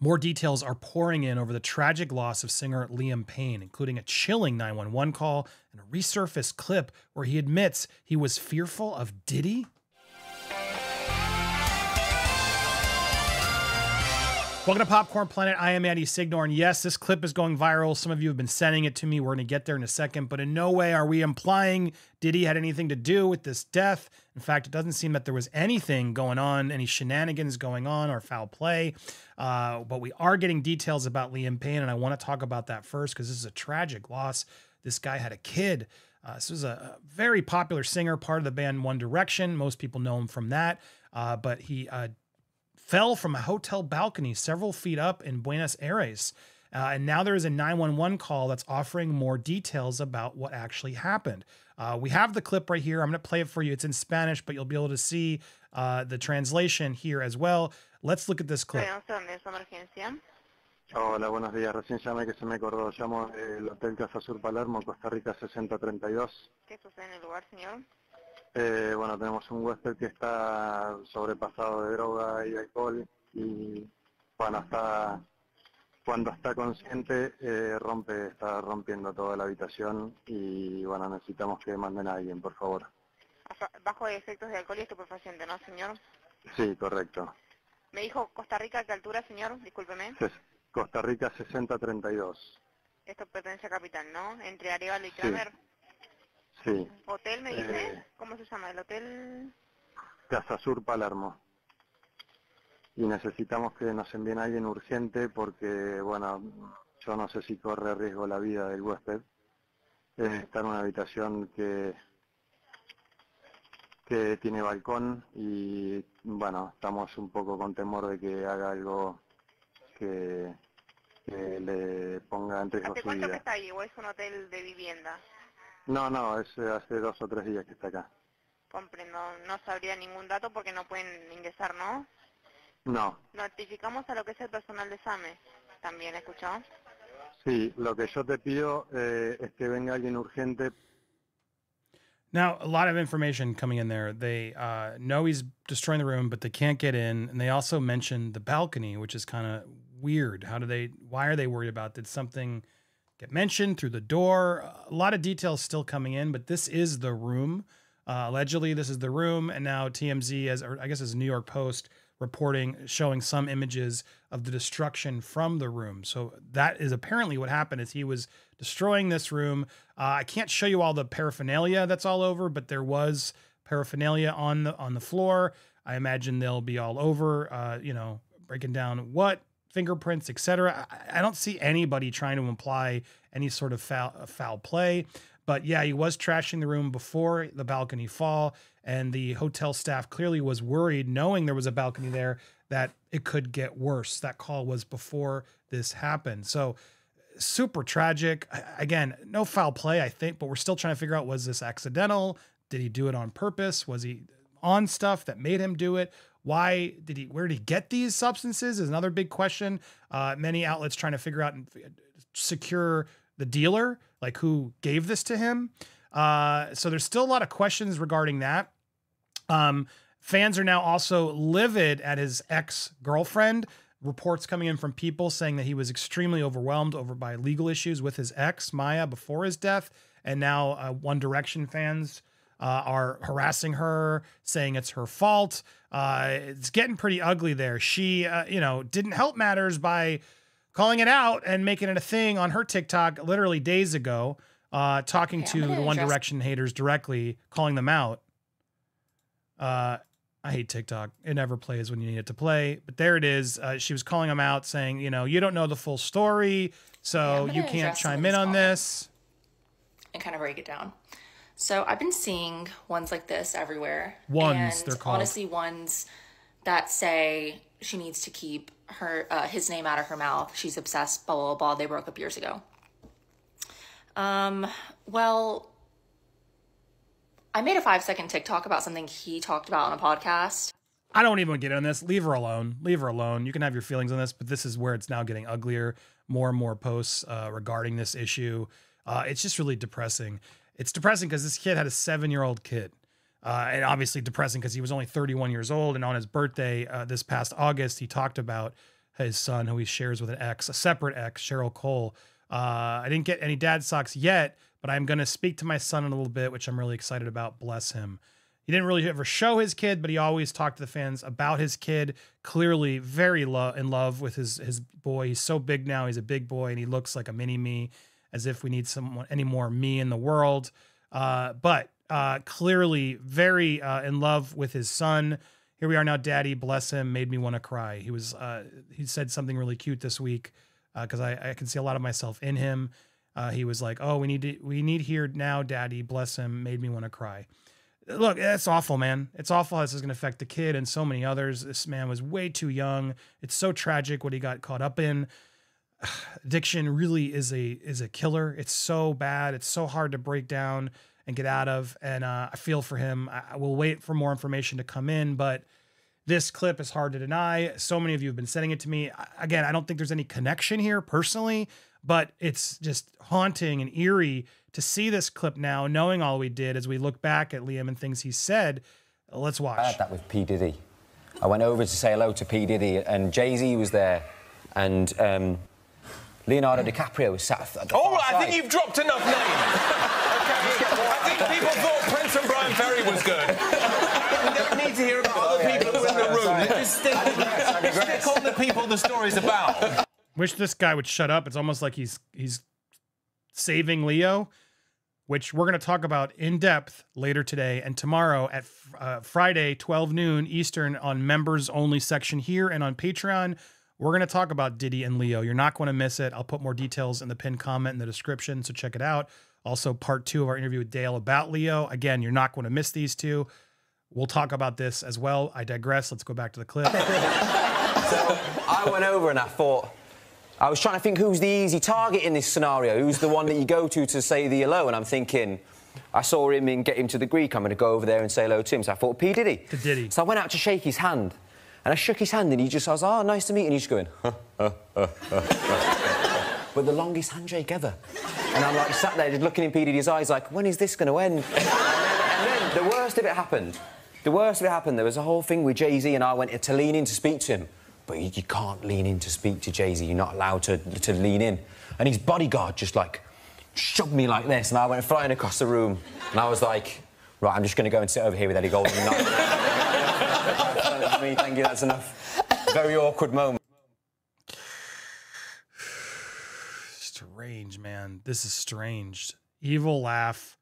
More details are pouring in over the tragic loss of singer Liam Payne, including a chilling 911 call and a resurfaced clip where he admits he was fearful of Diddy. Welcome to Popcorn Planet. I am Andy Signor, and yes, this clip is going viral. Some of you have been sending it to me. We're going to get there in a second, but in no way are we implying Diddy had anything to do with this death. In fact, it doesn't seem that there was anything going on, any shenanigans going on or foul play, but we are getting details about Liam Payne, and I want to talk about that first because this is a tragic loss. This guy had a kid. This was a very popular singer, part of the band One Direction. Most people know him from that, but he fell from a hotel balcony several feet up in Buenos Aires. And now there is a 911 call that's offering more details about what actually happened. We have the clip right here. I'm going to play it for you. It's in Spanish, but you'll be able to see the translation here as well. Let's look at this clip. Hola, buenos días. Recién llamé que se me acordó. Llamo del Hotel Casa Sur Palermo, Costa Rica 6032. ¿Qué sucede en el lugar, señor? Bueno, tenemos un huésped que está sobrepasado de droga y alcohol y bueno, cuando está consciente está rompiendo toda la habitación y bueno, necesitamos que manden a alguien, por favor. Bajo efectos de alcohol y estupefaciente, ¿no, señor? Sí, correcto. Me dijo Costa Rica, ¿a qué altura, señor? Discúlpeme. Costa Rica 6032. Esto pertenece a Capital, ¿no? Entre Arevalo y Kramer. Sí. ¿Hotel me dice? ¿Cómo se llama el hotel? Casa Sur Palermo. Y necesitamos que nos envíen a alguien urgente porque, bueno, yo no sé si corre riesgo la vida del huésped. Está en una habitación que tiene balcón y, bueno, estamos un poco con temor de que haga algo que le ponga en riesgo su vida. ¿Hace cuánto que está ahí o es un hotel de vivienda? No, es hace 2 o 3 días que está acá. Comprendo, no sabría ningún dato porque no pueden ingresar, ¿no? No. Notificamos a lo que es el personal de SAME, también, ¿escuchó? Sí, lo que yo te pido es que venga alguien urgente. Now, a lot of information coming in there. They know he's destroying the room, but they can't get in. And they also mentioned the balcony, which is kind of weird. Why are they worried about? Did something get mentioned through the door? A lot of details still coming in, but this is the room. Allegedly, this is the room. And now TMZ, or I guess it's New York Post, reporting, showing some images of the destruction from the room. So that is apparently what happened, is he was destroying this room. I can't show you all the paraphernalia that's all over, but there was paraphernalia on the floor. I imagine they'll be all over, breaking down what, fingerprints, etc. I don't see anybody trying to imply any sort of foul play. But yeah, he was trashing the room before the balcony fall, and the hotel staff clearly was worried, knowing there was a balcony there, that it could get worse. That call was before this happened. So super tragic. Again, no foul play, I think, but we're still trying to figure out, was this accidental? Did he do it on purpose? Was he on stuff that made him do it? Where did he get these substances is another big question. Many outlets trying to figure out and secure the dealer, like who gave this to him. So there's still a lot of questions regarding that. Fans are now also livid at his ex-girlfriend. Reports coming in from people saying that he was extremely overwhelmed by legal issues with his ex, Maya, before his death. And now One Direction fans are harassing her, saying it's her fault. It's getting pretty ugly there. She, didn't help matters by calling it out and making it a thing on her TikTok literally days ago, talking to the One Direction haters directly, calling them out. I hate TikTok. It never plays when you need it to play, but there it is. She was calling them out, saying, you don't know the full story, so you can't chime in on this. And kind of break it down. So I've been seeing ones like this everywhere. They're called. Honestly, ones that say she needs to keep his name out of her mouth. She's obsessed, blah, blah, blah. They broke up years ago. Well, I made a 5-second TikTok about something he talked about on a podcast. I don't even get on this. Leave her alone. Leave her alone. You can have your feelings on this, but this is where it's now getting uglier. More and more posts regarding this issue. It's just really depressing. It's depressing because this kid had a 7-year-old kid. And obviously depressing because he was only 31 years old. And on his birthday this past August, he talked about his son, who he shares with a separate ex, Cheryl Cole. I didn't get any dad socks yet, but I'm going to speak to my son in a little bit, which I'm really excited about. Bless him. He didn't really ever show his kid, but he always talked to the fans about his kid. Clearly very in love with his boy. He's so big now. He's a big boy, and he looks like a mini me, as if we need any more me in the world. But clearly very in love with his son. Here we are now, Daddy, bless him, made me want to cry. He said something really cute this week because I can see a lot of myself in him. He was like, oh, we need here now, Daddy, bless him, made me want to cry. Look, that's awful, man. It's awful how this is going to affect the kid and so many others. This man was way too young. It's so tragic what he got caught up in. Addiction really is a killer. It's so bad. It's so hard to break down and get out of. And I feel for him. I will wait for more information to come in, but this clip is hard to deny. So many of you have been sending it to me. Again, I don't think there's any connection here personally, but it's just haunting and eerie to see this clip now, knowing all we did as we look back at Liam and things he said. Let's watch. I had that with P. Diddy. I went over to say hello to P. Diddy, and Jay-Z was there, and Leonardo DiCaprio was sat at the far side. I think you've dropped enough names. I think people thought Prince and Brian Ferry was good. We don't need to hear about other people who are in the room. Just stick on the people the story's about. Wish this guy would shut up. It's almost like he's saving Leo, which we're going to talk about in depth later today and tomorrow at Friday, 12 noon Eastern on members only section here and on Patreon. We're going to talk about Diddy and Leo. You're not going to miss it. I'll put more details in the pinned comment in the description, so check it out. Also, part 2 of our interview with Dale about Leo. Again, you're not going to miss these two. We'll talk about this as well. I digress. Let's go back to the clip. So I went over and I was trying to think who's the easy target in this scenario. Who's the one that you go to say the hello? And I'm thinking, I saw him and get him to the Greek. I'm going to go over there and say hello to him. So I thought, P. Diddy. To Diddy. So I went out to shake his hand. And I shook his hand and I was, oh, nice to meet you. And he's just going, But the longest handshake ever. And I'm like sat there just looking in P. Diddy's eyes like, when is this going to end? and then the worst of it happened. The worst of it happened. There was a whole thing with Jay-Z and I went to lean in to speak to him. But you can't lean in to speak to Jay-Z. You're not allowed to lean in. And his bodyguard just, like, shoved me like this, and I went flying across the room. And I was like, right, I'm just going to go and sit over here with Eddie Golden. Thank you, that's enough. Very awkward moment. Strange, man. This is strange. Evil laugh.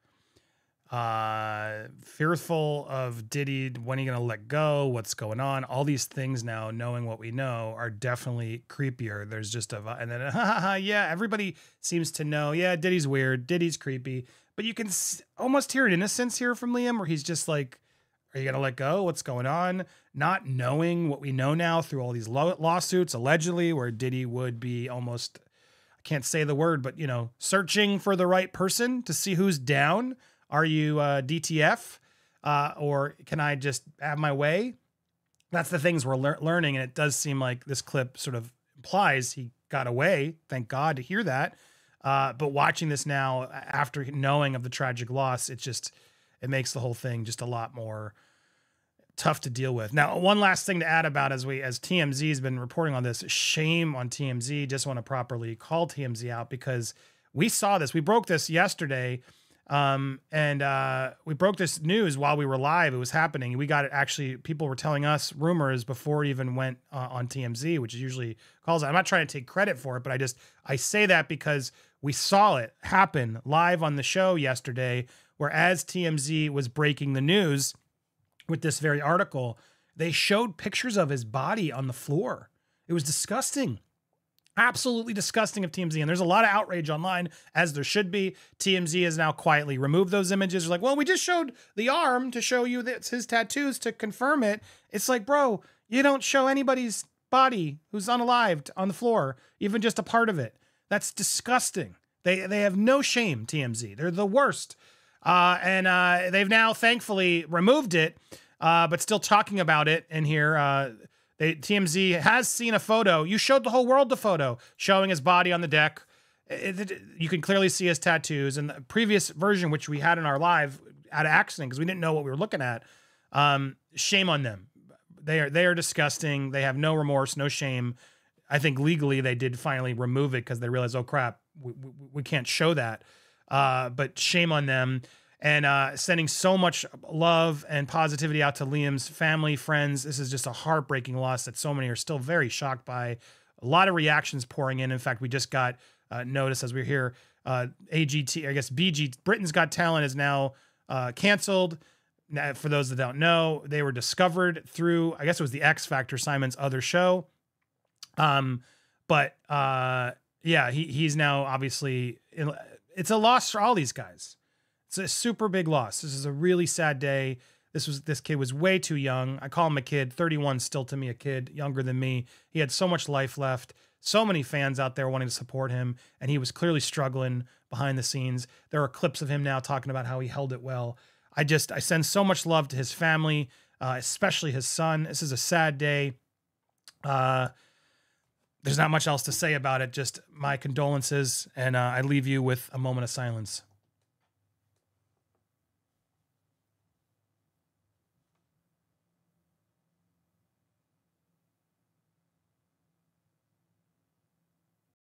Fearful of Diddy, when are you going to let go? What's going on? All these things now, knowing what we know, are definitely creepier. There's just and then, yeah, everybody seems to know, yeah, Diddy's weird, Diddy's creepy. But you can almost hear an innocence here from Liam, where he's just like, are you going to let go? What's going on? Not knowing what we know now through all these lawsuits, allegedly, where Diddy would be almost, I can't say the word, but, you know, searching for the right person to see who's down. Are you DTF or can I just have my way? That's the things we're learning. And it does seem like this clip sort of implies he got away. Thank God to hear that. But watching this now, after knowing of the tragic loss, it makes the whole thing just a lot more tough to deal with. Now, one last thing to add about as TMZ has been reporting on this, shame on TMZ. Just want to properly call TMZ out because we saw this. We broke this yesterday. We broke this news while we were live. It was happening. We got it. Actually, people were telling us rumors before it even went on TMZ, which is usually calls. I'm not trying to take credit for it, but I say that because we saw it happen live on the show yesterday, where as TMZ was breaking the news with this very article, they showed pictures of his body on the floor. It was disgusting. Absolutely disgusting of TMZ. And there's a lot of outrage online, as there should be. TMZ has now quietly removed those images. They're like, well, we just showed the arm to show you that it's his tattoos to confirm it. It's like, bro, you don't show anybody's body who's unalived on the floor, even just a part of it. That's disgusting. They have no shame, TMZ. They're the worst. They've now thankfully removed it, but still talking about it in here. TMZ has seen a photo. You showed the whole world the photo showing his body on the deck. You can clearly see his tattoos. And the previous version, which we had in our live out of accident because we didn't know what we were looking at, shame on them. They are disgusting. They have no remorse, no shame. I think legally they did finally remove it because they realized, oh crap, we can't show that. But shame on them. And sending so much love and positivity out to Liam's family, friends. This is just a heartbreaking loss that so many are still very shocked by. A lot of reactions pouring in. In fact, we just got notice as we're here. AGT, I guess BG, Britain's Got Talent is now canceled. Now, for those that don't know, they were discovered through, I guess it was the X Factor, Simon's other show. But yeah, he's now obviously, it's a loss for all these guys. It's a super big loss. This is a really sad day. This kid was way too young. I call him a kid. 31, still to me a kid, younger than me. He had so much life left. So many fans out there wanting to support him, and he was clearly struggling behind the scenes. There are clips of him now talking about how he held it well. I send so much love to his family, especially his son. This is a sad day. There's not much else to say about it. Just my condolences, and I leave you with a moment of silence.